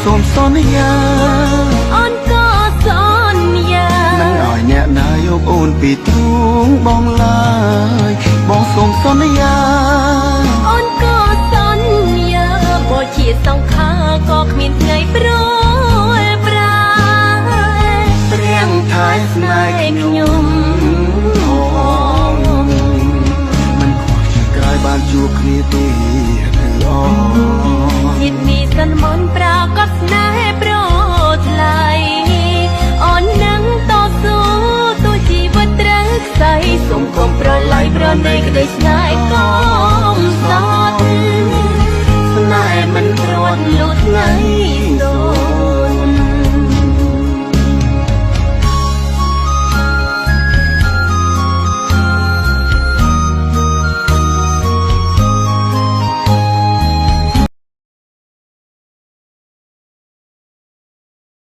សូមសន្យាអូនក៏សន្យាមិនឲ្យអ្នកណាយកអូនពីទ្រូងបងឡើយបងសូមសន្យាអូនក៏សន្យាបើជាសង្ខារក៏គ្មានថ្ងៃប្រែប្រាព្រៀងថែស្នេហ៍ខ្ញុំមិនខ្វះជាក្រោយបានជួបគ្នាទេល្អជាតិនេះសិនមុនប្រាកដស្នេហ៍ប្រថ្លៃអូននឹងតស៊ូទោះជីវិតត្រូវខ្សែសូមកុំប្រឡាយប្រណីក្តីស្នេហ៍កុំសត់ស្នេហ៍មិនព្រាត់លូតថ្ងៃ